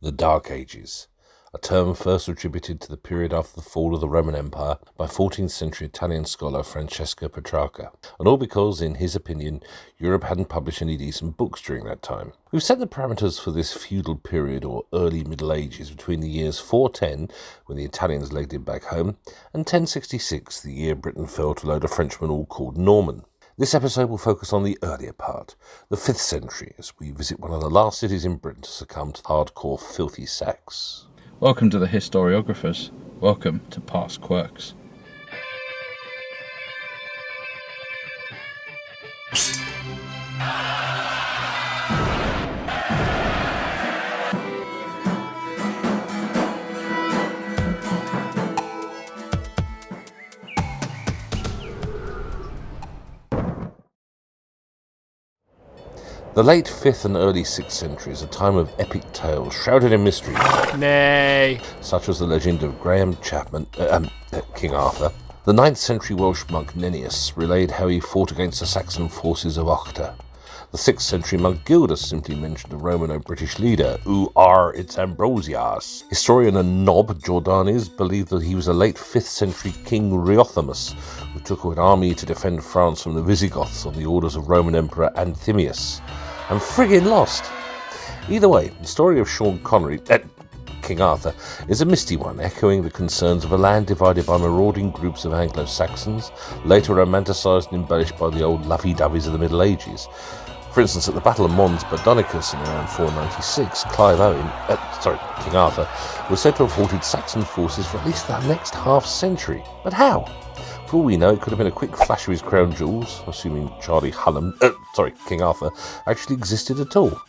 the Dark Ages, a term first attributed to the period after the fall of the Roman Empire by 14th century Italian scholar Francesco Petrarca, and all because, in his opinion, Europe hadn't published any decent books during that time. We've set the parameters for this feudal period or early Middle Ages between the years 410, when the Italians legged it back home, and 1066, the year Britain fell to a load of Frenchmen all called Norman. This episode will focus on the earlier part, the 5th century, as we visit one of the last cities in Britain to succumb to hardcore filthy Sacs. Welcome to the Historiographers. Welcome to Past Quirks. The late 5th and early 6th centuries, a time of epic tales shrouded in mystery, Nay. such as the legend of Graham Chapman, King Arthur. The 9th century Welsh monk Nennius relayed how he fought against the Saxon forces of Hudde. The 6th century monk Gildas simply mentioned a Romano-British leader, it's Ambrosias. Historian and knob Jordanes believed that he was a late 5th century King Riothemus, who took an army to defend France from the Visigoths on the orders of Roman Emperor Anthemius. I'm friggin' lost. Either way, the story of Sean Connery, King Arthur, is a misty one, echoing the concerns of a land divided by marauding groups of anglo-saxons, later romanticised and embellished by the old lovey-doveys of the Middle Ages. For instance, at the Battle of Mons Badonicus in around 496, King Arthur, was said to have halted Saxon forces for at least the next half-century. But how? For all we know, it could have been a quick flash of his crown jewels, assuming King Arthur, actually existed at all.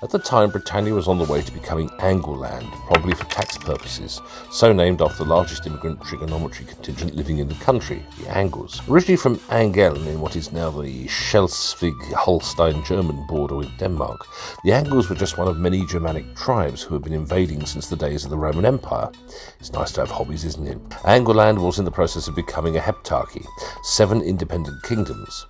At the time, Britannia was on the way to becoming Angleland, probably for tax purposes, so named after the largest immigrant trigonometry contingent living in the country, the Angles. Originally from Angelen in what is now the Schleswig-Holstein German border with Denmark, the Angles were just one of many Germanic tribes who had been invading since the days of the Roman Empire. It's nice to have hobbies, isn't it? Angleland was in the process of becoming a heptarchy, 7 independent kingdoms.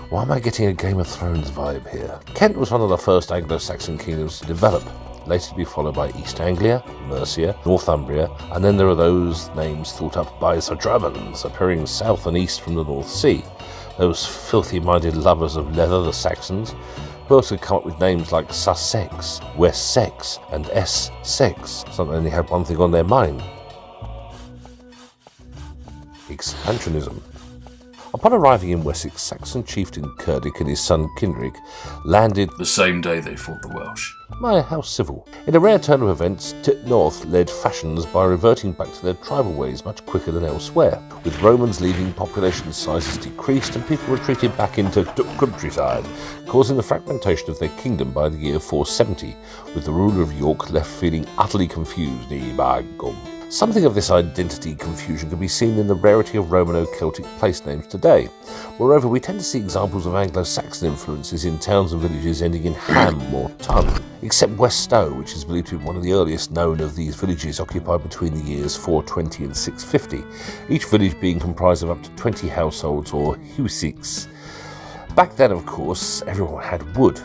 Why am I getting a Game of Thrones vibe here? Kent was one of the first Anglo-Saxon kingdoms to develop, later to be followed by East Anglia, Mercia, Northumbria, and then there are those names thought up by the Germans, appearing south and east from the North Sea. Those filthy-minded lovers of leather, the Saxons, who else could come up with names like Sussex, Wessex, and Essex? Something only had one thing on their mind: expansionism. Upon arriving in Wessex, Saxon chieftain Cerdic and his son Cynric landed The same day they fought the Welsh. How civil. In a rare turn of events, North led fashions by reverting back to their tribal ways much quicker than elsewhere, with Romans leaving, population sizes decreased and people retreated back into the countryside, causing the fragmentation of their kingdom by the year 470, with the ruler of York left feeling utterly confused. Something of this identity confusion can be seen in the rarity of Romano-Celtic place names today. Moreover, we tend to see examples of Anglo-Saxon influences in towns and villages ending in ham or ton, except West Stow, which is believed to be one of the earliest known of these villages, occupied between the years 420 and 650, each village being comprised of up to 20 households or husics. Back then, of course, everyone had wood.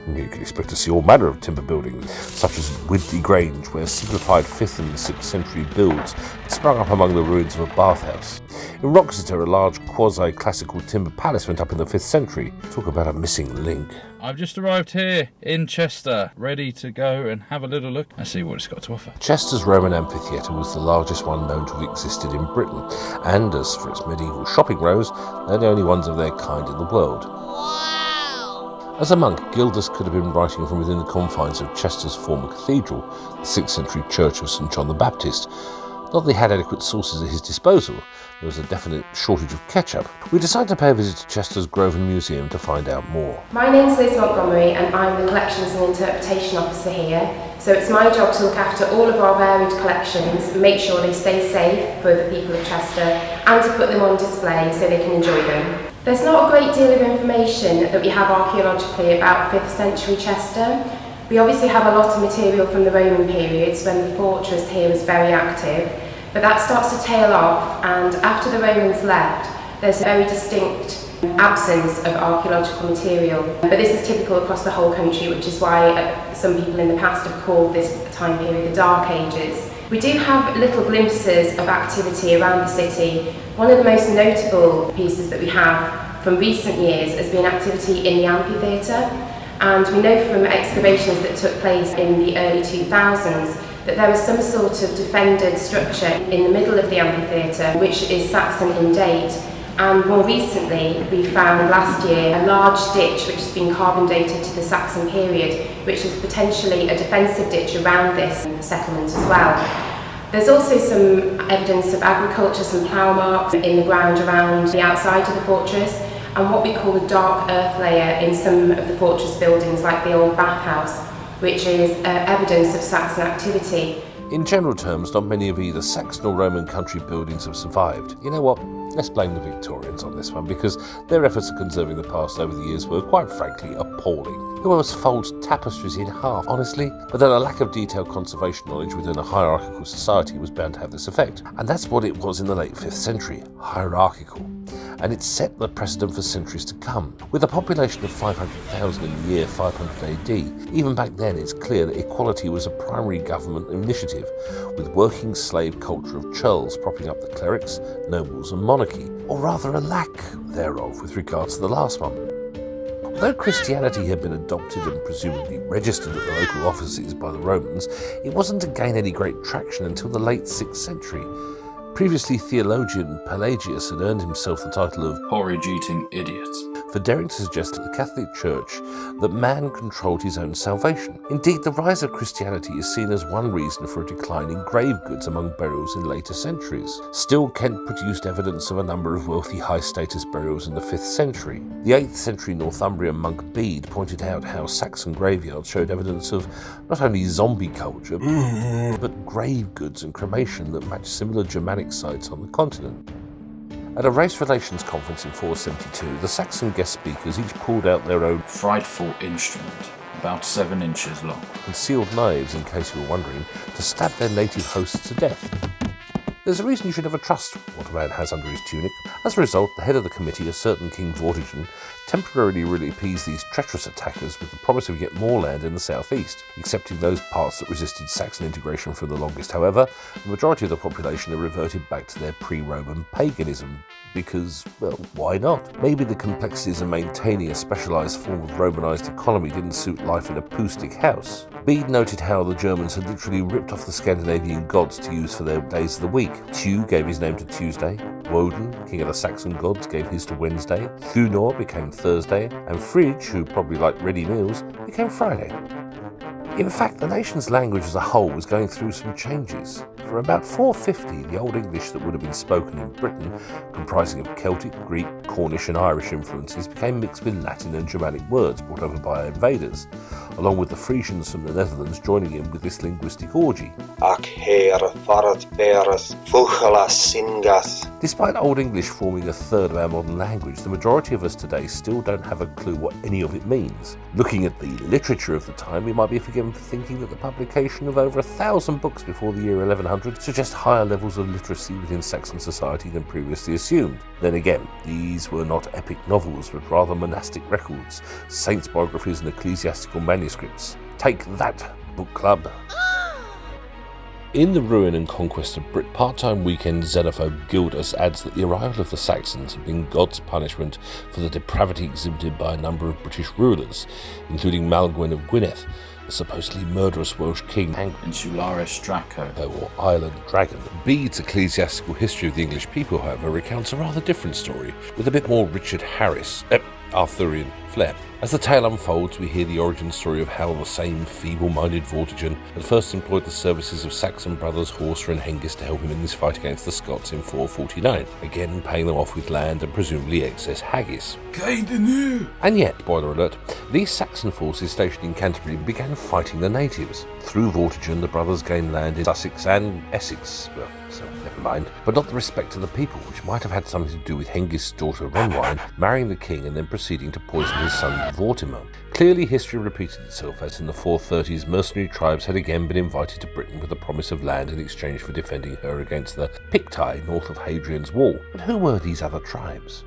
You can expect to see all manner of timber buildings, such as Widley Grange, where simplified 5th and 6th century builds sprung up among the ruins of a bathhouse. In Roxeter, a large quasi-classical timber palace went up in the 5th century. Talk about a missing link. I've just arrived here in Chester, ready to go and have a little look and see what it's got to offer. Chester's Roman amphitheatre was the largest one known to have existed in Britain, and as for its medieval shopping rows, they're the only ones of their kind in the world. As a monk, Gildas could have been writing from within the confines of Chester's former cathedral, the 6th century Church of St John the Baptist. Not that he had adequate sources at his disposal, there was a definite shortage of ketchup. We decided to pay a visit to Chester's Grosvenor Museum to find out more. My name's Liz Montgomery and I'm the Collections and Interpretation Officer here. So it's my job to look after all of our varied collections, make sure they stay safe for the people of Chester, and to put them on display so they can enjoy them. There's not a great deal of information that we have archaeologically about 5th century Chester. We obviously have a lot of material from the Roman periods when the fortress here was very active, but that starts to tail off, and after the Romans left, there's a very distinct absence of archaeological material. But this is typical across the whole country, which is why some people in the past have called this time period the Dark Ages. We do have little glimpses of activity around the city. One of the most notable pieces that we have from recent years has been activity in the amphitheatre, and we know from excavations that took place in the early 2000s that there was some sort of defended structure in the middle of the amphitheatre which is Saxon in date, and more recently we found last year a large ditch which has been carbon dated to the Saxon period, which is potentially a defensive ditch around this settlement as well. There's also some evidence of agriculture, some plough marks in the ground around the outside of the fortress, and what we call a dark earth layer in some of the fortress buildings like the old bathhouse, which is evidence of Saxon activity. In general terms, not many of either Saxon or Roman country buildings have survived. You know what? Let's blame the Victorians on this one, because their efforts at conserving the past over the years were, quite frankly, appalling. Who else folds tapestries in half, honestly? But then a lack of detailed conservation knowledge within a hierarchical society was bound to have this effect. And that's what it was in the late 5th century, hierarchical. And it set the precedent for centuries to come. With a population of 500,000 in the year 500 AD, even back then it's clear that equality was a primary government initiative, with working slave culture of churls propping up the clerics, nobles and monarchy, or rather a lack thereof with regards to the last one. Although Christianity had been adopted and presumably registered at the local offices by the Romans, it wasn't to gain any great traction until the late 6th century. Previously, theologian Pelagius had earned himself the title of porridge-eating idiot for daring to suggest to the Catholic Church that man controlled his own salvation. Indeed, the rise of Christianity is seen as one reason for a decline in grave goods among burials in later centuries. Still, Kent produced evidence of a number of wealthy high-status burials in the 5th century. The 8th century Northumbrian monk Bede pointed out how Saxon graveyards showed evidence of not only zombie culture, but grave goods and cremation that matched similar Germanic sites on the continent. At a race relations conference in 472, the Saxon guest speakers each pulled out their own frightful instrument, about 7 inches long, concealed knives, in case you were wondering, to stab their native hosts to death. There's a reason you should never trust what a man has under his tunic. As a result, the head of the committee, a certain King Vortigern, temporarily really appeased these treacherous attackers with the promise of yet more land in the southeast. Excepting those parts that resisted Saxon integration for the longest, however, the majority of the population have reverted back to their pre-Roman paganism. Because, well, why not? Maybe the complexities of maintaining a specialised form of Romanised economy didn't suit life in a Pustic house. Bede noted how the Germans had literally ripped off the Scandinavian gods to use for their days of the week. Tu gave his name to Tuesday, Woden, king of the Saxon gods, gave his to Wednesday, Thunor became Thursday, and Frigg, who probably liked ready meals, became Friday. In fact, the nation's language as a whole was going through some changes. From about 450, the Old English that would have been spoken in Britain, comprising of Celtic, Greek, Cornish and Irish influences, became mixed with Latin and Germanic words brought over by invaders, along with the Frisians from the Netherlands joining in with this linguistic orgy. Despite Old English forming a third of our modern language, the majority of us today still don't have a clue what any of it means. Looking at the literature of the time, we might be forgiven for thinking that the publication of over 1,000 books before the year 1100 suggest higher levels of literacy within Saxon society than previously assumed. Then again, these were not epic novels, but rather monastic records, saints' biographies and ecclesiastical manuscripts. Take that, book club. In The Ruin and Conquest of Brit, part-time weekend xenophobe Gildas adds that the arrival of the Saxons had been God's punishment for the depravity exhibited by a number of British rulers, including Malgwyn of Gwynedd, the supposedly murderous Welsh king, Insularis Draco, or Island Dragon. Bede's ecclesiastical history of the English people, however, recounts a rather different story, with a bit more Richard Harris, Arthurian flair. As the tale unfolds, we hear the origin story of how the same feeble-minded Vortigern had first employed the services of Saxon brothers Horsa and Hengist to help him in his fight against the Scots in 449, again paying them off with land and presumably excess haggis. And yet, spoiler alert, these Saxon forces stationed in Canterbury began fighting the natives. Through Vortigern, the brothers gained land in Sussex and Essex, well, so never mind, but not the respect of the people, which might have had something to do with Hengist's daughter Renwine marrying the king and then proceeding to poison his son Vortimer. Clearly, history repeated itself, as in the 430s, mercenary tribes had again been invited to Britain with the promise of land in exchange for defending her against the Picti north of Hadrian's Wall. But who were these other tribes?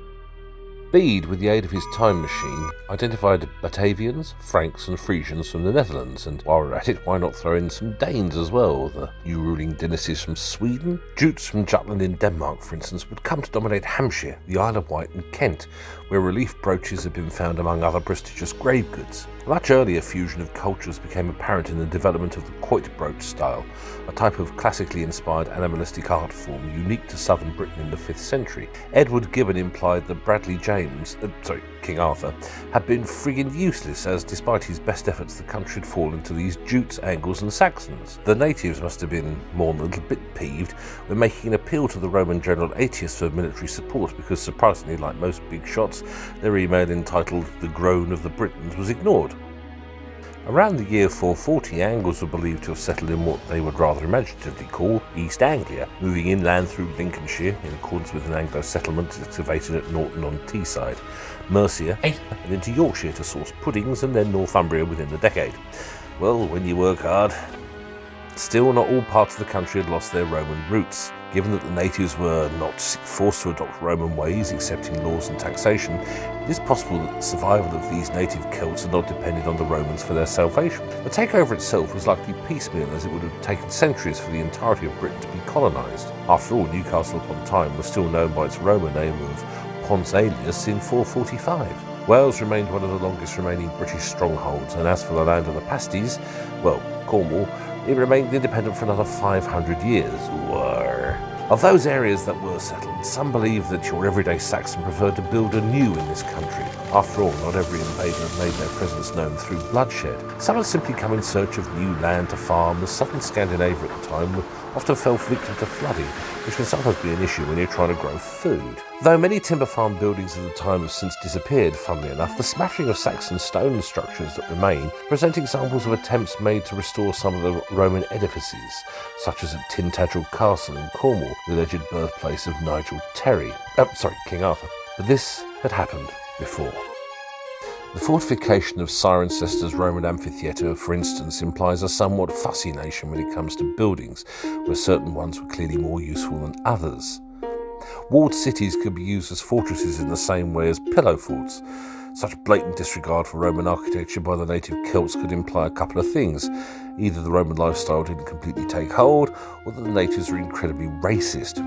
Bede, with the aid of his time machine, identified Batavians, Franks and Frisians from the Netherlands, and while we're at it, why not throw in some Danes as well? The new ruling dynasties from Sweden, Jutes from Jutland in Denmark, for instance, would come to dominate Hampshire, the Isle of Wight and Kent, where relief brooches had been found among other prestigious grave goods. A much earlier fusion of cultures became apparent in the development of the quoit brooch style, a type of classically inspired animalistic art form unique to southern Britain in the 5th century. Edward Gibbon implied that King Arthur, had been friggin' useless, as despite his best efforts the country had fallen to these Jutes, Angles and Saxons. The natives must have been more than a little bit peeved when making an appeal to the Roman general Aetius for military support, because surprisingly, like most big shots, their email entitled "The Groan of the Britons" was ignored. Around the year 440, Angles were believed to have settled in what they would rather imaginatively call East Anglia, moving inland through Lincolnshire in accordance with an Anglo settlement excavated at Norton on Teesside, Mercia, and into Yorkshire to source puddings, and then Northumbria within the decade. Well, when you work hard. Still, not all parts of the country had lost their Roman roots. Given that the natives were not forced to adopt Roman ways, accepting laws and taxation, it is possible that the survival of these native Celts had not depended on the Romans for their salvation. The takeover itself was likely piecemeal, as it would have taken centuries for the entirety of Britain to be colonised. After all, Newcastle upon Tyne was still known by its Roman name of Pons Aelius in 445. Wales remained one of the longest remaining British strongholds, and as for the land of the pasties, well, Cornwall, it remained independent for another 500 years. Of those areas that were settled, some believe that your everyday Saxon preferred to build anew in this country. After all, not every invader had made their presence known through bloodshed. Some had simply come in search of new land to farm. The southern Scandinavia at the time often fell victim to flooding, which can sometimes be an issue when you're trying to grow food. Though many timber farm buildings of the time have since disappeared, funnily enough, the smattering of Saxon stone structures that remain present examples of attempts made to restore some of the Roman edifices, such as at Tintagel Castle in Cornwall, the alleged birthplace of King Arthur. But this had happened before. The fortification of Cirencester's Roman amphitheatre, for instance, implies a somewhat fussy nation when it comes to buildings, where certain ones were clearly more useful than others. Walled cities could be used as fortresses in the same way as pillow forts. Such blatant disregard for Roman architecture by the native Celts could imply a couple of things. Either the Roman lifestyle didn't completely take hold, or that the natives were incredibly racist.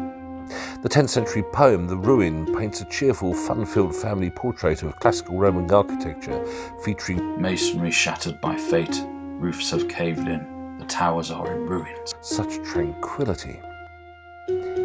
The 10th century poem, The Ruin, paints a cheerful, fun-filled family portrait of classical Roman architecture, featuring masonry shattered by fate, roofs have caved in, the towers are in ruins. Such tranquility.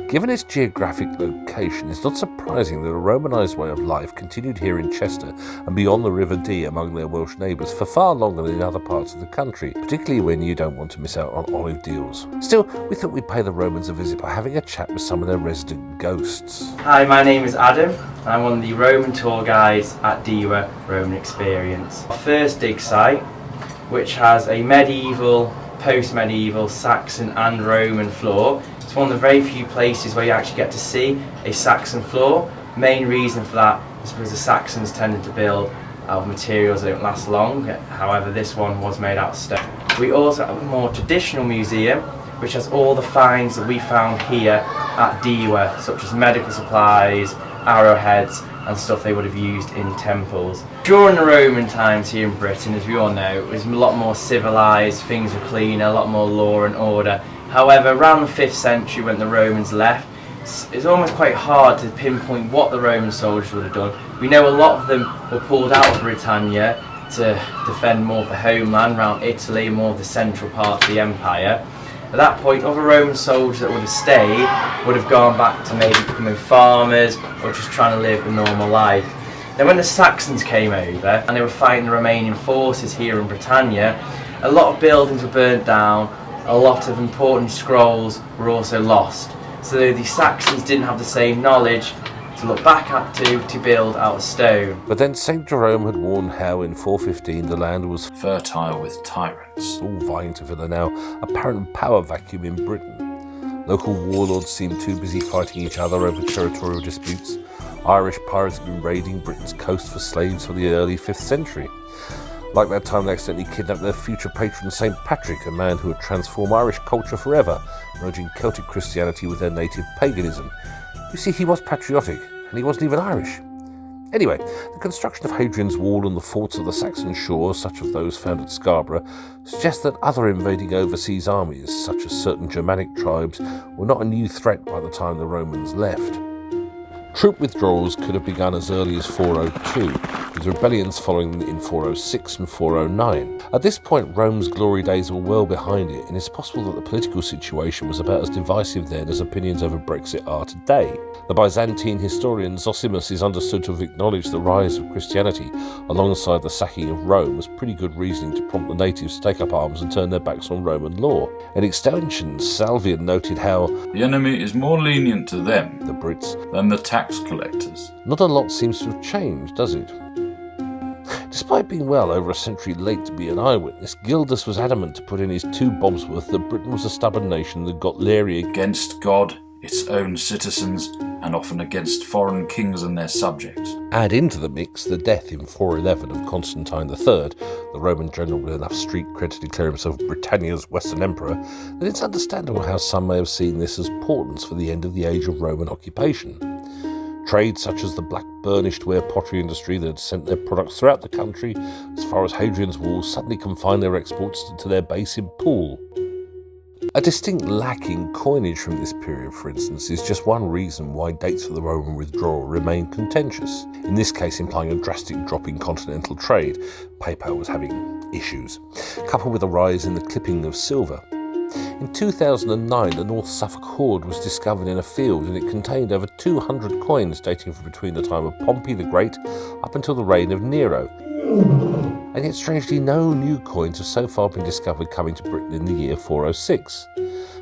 Given its geographic location, it's not surprising that a Romanised way of life continued here in Chester and beyond the River Dee among their Welsh neighbours for far longer than in other parts of the country, particularly when you don't want to miss out on olive deals. Still, we thought we'd pay the Romans a visit by having a chat with some of their resident ghosts. Hi, my name is Adam. I'm one of the Roman tour guides at Diwa Roman Experience. Our first dig site, which has a medieval, post-medieval, Saxon and Roman floor. It's one of the very few places where you actually get to see a Saxon floor. Main reason for that is because the Saxons tended to build out of materials that don't last long. However, this one was made out of stone. We also have a more traditional museum, which has all the finds that we found here at Diwa, such as medical supplies, arrowheads, and stuff they would have used in temples. During the Roman times here in Britain, as we all know, it was a lot more civilised, things were cleaner, a lot more law and order. However, around the 5th century when the Romans left, it's almost quite hard to pinpoint what the Roman soldiers would have done. We know a lot of them were pulled out of Britannia to defend more of the homeland around Italy, more of the central part of the empire. At that point, other Roman soldiers that would have stayed would have gone back to maybe becoming farmers or just trying to live a normal life. Then when the Saxons came over and they were fighting the remaining forces here in Britannia, a lot of buildings were burnt down, a lot of important scrolls were also lost. So the Saxons didn't have the same knowledge to look back at to build out of stone. But then St. Jerome had warned how in 415 the land was Fertile with tyrants, all vying to fill a now apparent power vacuum in Britain. Local warlords seemed too busy fighting each other over territorial disputes. Irish pirates had been raiding Britain's coast for slaves for the early 5th century. Like that time they accidentally kidnapped their future patron St. Patrick, a man who would transform Irish culture forever, merging Celtic Christianity with their native paganism. You see, he was patriotic, and he wasn't even Irish. Anyway, the construction of Hadrian's Wall and the forts of the Saxon shores, such as those found at Scarborough, suggest that other invading overseas armies, such as certain Germanic tribes, were not a new threat by the time the Romans left. Troop withdrawals could have begun as early as 402, with rebellions following in 406 and 409. At this point, Rome's glory days were well behind it, and it's possible that the political situation was about as divisive then as opinions over Brexit are today. The Byzantine historian Zosimus is understood to have acknowledged the rise of Christianity alongside the sacking of Rome as pretty good reasoning to prompt the natives to take up arms and turn their backs on Roman law. In extension, Salvian noted how the enemy is more lenient to them, the Brits, than the tax collectors. Not a lot seems to have changed, does it? Despite being well over a century late to be an eyewitness, Gildas was adamant to put in his 2 bobs worth that Britain was a stubborn nation that got leery Against God, its own citizens, and often against foreign kings and their subjects. Add into the mix the death in 411 of Constantine III, the Roman general with enough street cred to declare himself Britannia's Western Emperor, and it's understandable how some may have seen this as portents for the end of the age of Roman occupation. Trades such as the black burnished ware pottery industry that had sent their products throughout the country as far as Hadrian's Wall suddenly confined their exports to their base in Poole. A distinct lack in coinage from this period, for instance, is just one reason why dates for the Roman withdrawal remain contentious, in this case implying a drastic drop in continental trade. Paper was having issues, coupled with a rise in the clipping of silver. In 2009, the North Suffolk hoard was discovered in a field, and it contained over 200 coins dating from between the time of Pompey the Great up until the reign of Nero. And yet, strangely, no new coins have so far been discovered coming to Britain in the year 406.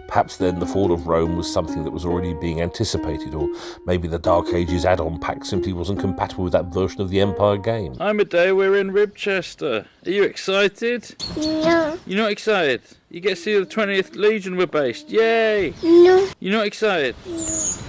Perhaps then the fall of Rome was something that was already being anticipated, or maybe the Dark Ages add-on pack simply wasn't compatible with that version of the Empire game. Hi, Hudde, we're in Ribchester. Are you excited? No. You're not excited? You get to see the 20th Legion were based. Yay! No. You're not excited? No.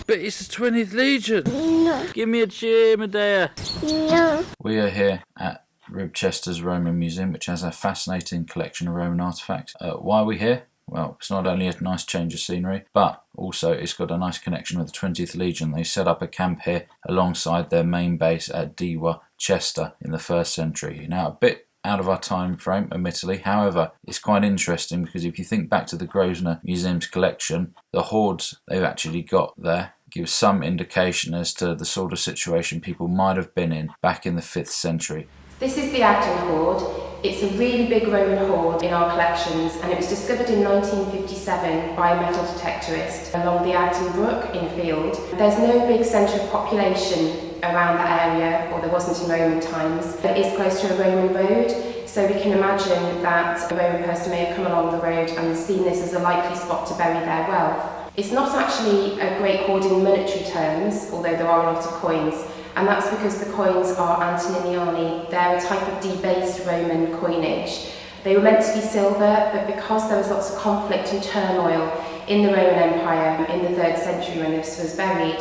But it's the 20th Legion. No. Give me a cheer, Medea. No. We are here at Ribchester's Roman Museum, which has a fascinating collection of Roman artefacts. Why are we here? Well, it's not only a nice change of scenery, but also it's got a nice connection with the 20th Legion. They set up a camp here alongside their main base at Diwa, Chester, in the 1st century. Now, a bit out of our time frame, admittedly. However, it's quite interesting because if you think back to the Grosvenor Museum's collection, the hoards they've actually got there gives some indication as to the sort of situation people might have been in back in the 5th century. This is the Agden hoard. It's a really big Roman hoard in our collections, and it was discovered in 1957 by a metal detectorist along the Agden Brook in a field. There's no big centre of population around that area, or there wasn't in Roman times. It is close to a Roman road, so we can imagine that a Roman person may have come along the road and seen this as a likely spot to bury their wealth. It's not actually a great hoard in monetary terms, although there are a lot of coins. And that's because the coins are Antoniniani. They're a type of debased Roman coinage. They were meant to be silver, but because there was lots of conflict and turmoil in the Roman Empire in the 3rd century when this was buried,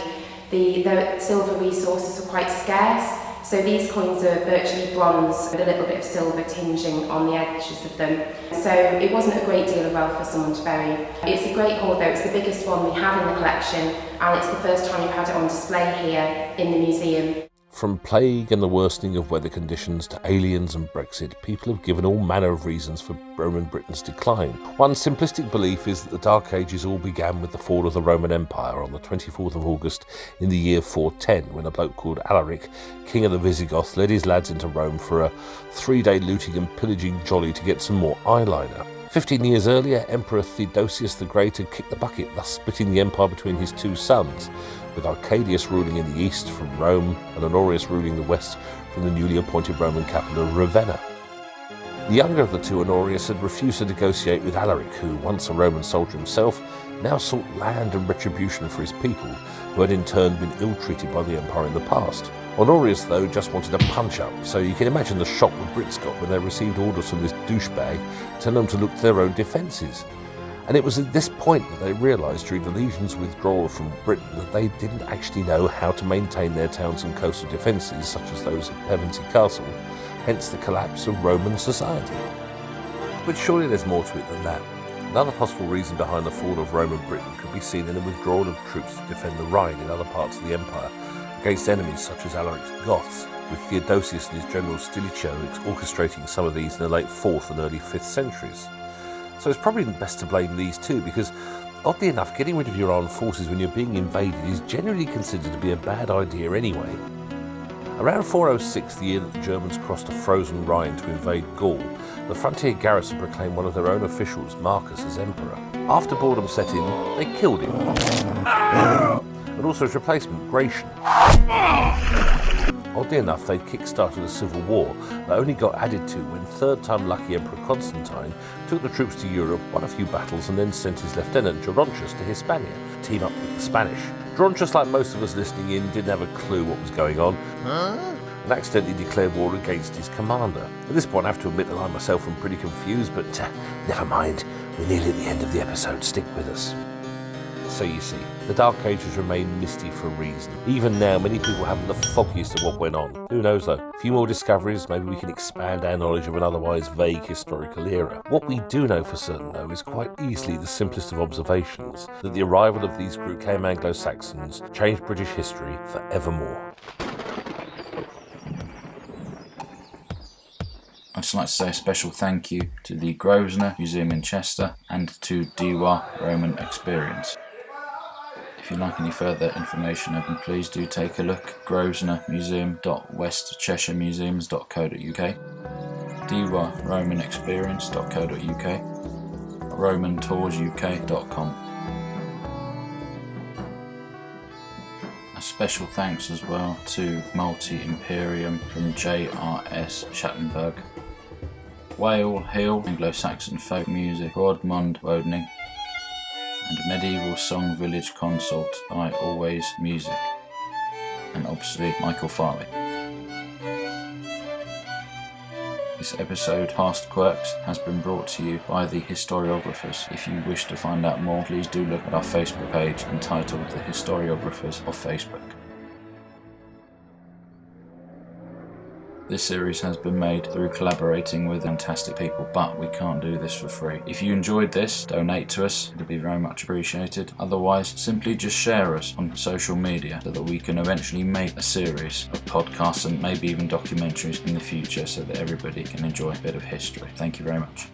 the silver resources were quite scarce. So these coins are virtually bronze with a little bit of silver tinging on the edges of them. So it wasn't a great deal of wealth for someone to bury. It's a great hoard though, it's the biggest one we have in the collection, and it's the first time we've had it on display here in the museum. From plague and the worsening of weather conditions to aliens and Brexit, people have given all manner of reasons for Roman Britain's decline. One simplistic belief is that the Dark Ages all began with the fall of the Roman Empire on the 24th of August in the year 410, when a bloke called Alaric, king of the Visigoths, led his lads into Rome for a 3-day looting and pillaging jolly to get some more eyeliner. 15 years earlier, Emperor Theodosius the Great had kicked the bucket, thus splitting the empire between his 2 sons, with Arcadius ruling in the east from Rome and Honorius ruling the west from the newly appointed Roman capital of Ravenna. The younger of the 2, Honorius, had refused to negotiate with Alaric, who, once a Roman soldier himself, now sought land and retribution for his people, who had in turn been ill-treated by the empire in the past. Honorius, though, just wanted a punch-up, so you can imagine the shock the Brits got when they received orders from this douchebag telling them to look to their own defences. And it was at this point that they realised during the legion's withdrawal from Britain that they didn't actually know how to maintain their towns and coastal defences, such as those of Pevensey Castle, hence the collapse of Roman society. But surely there's more to it than that. Another possible reason behind the fall of Roman Britain could be seen in the withdrawal of troops to defend the Rhine in other parts of the empire, against enemies such as Alaric's Goths, with Theodosius and his general Stilicho orchestrating some of these in the late 4th and early 5th centuries. So it's probably best to blame these too, because oddly enough, getting rid of your armed forces when you're being invaded is generally considered to be a bad idea anyway. Around 406, the year that the Germans crossed the frozen Rhine to invade Gaul, the frontier garrison proclaimed one of their own officials, Marcus, as emperor. After boredom set in, they killed him. And also his replacement, Gratian. Oddly enough, they kick-started a civil war that only got added to when third-time lucky Emperor Constantine took the troops to Europe, won a few battles, and then sent his lieutenant Gerontius to Hispania to team up with the Spanish. Gerontius, like most of us listening in, didn't have a clue what was going on, and accidentally declared war against his commander. At this point, I have to admit that I myself am pretty confused, but never mind, we're nearly at the end of the episode, stick with us. So you see, the Dark Ages remain misty for a reason. Even now, many people haven't the foggiest of what went on. Who knows though? A few more discoveries, maybe we can expand our knowledge of an otherwise vague historical era. What we do know for certain though is quite easily the simplest of observations, that the arrival of these group came Anglo-Saxons changed British history forevermore. I'd just like to say a special thank you to the Grosvenor Museum in Chester and to Diwa Roman Experience. If you'd like any further information, then please do take a look at grosvenormuseum.westcheshiremuseums.co.uk, diwaromanexperience.co.uk, romantoursuk.com. A special thanks as well to Multi-Imperium from J.R.S. Schattenberg, Whale Hill, Anglo-Saxon Folk Music, Rodmond Wodening, and Medieval Song Village Consort by Always Music, and obviously Michael Farley. This episode, Past Quirks, has been brought to you by the Historiographers. If you wish to find out more, please do look at our Facebook page entitled The Historiographers of Facebook. This series has been made through collaborating with fantastic people, but we can't do this for free. If you enjoyed this, donate to us, it would be very much appreciated. Otherwise, simply just share us on social media so that we can eventually make a series of podcasts and maybe even documentaries in the future so that everybody can enjoy a bit of history. Thank you very much.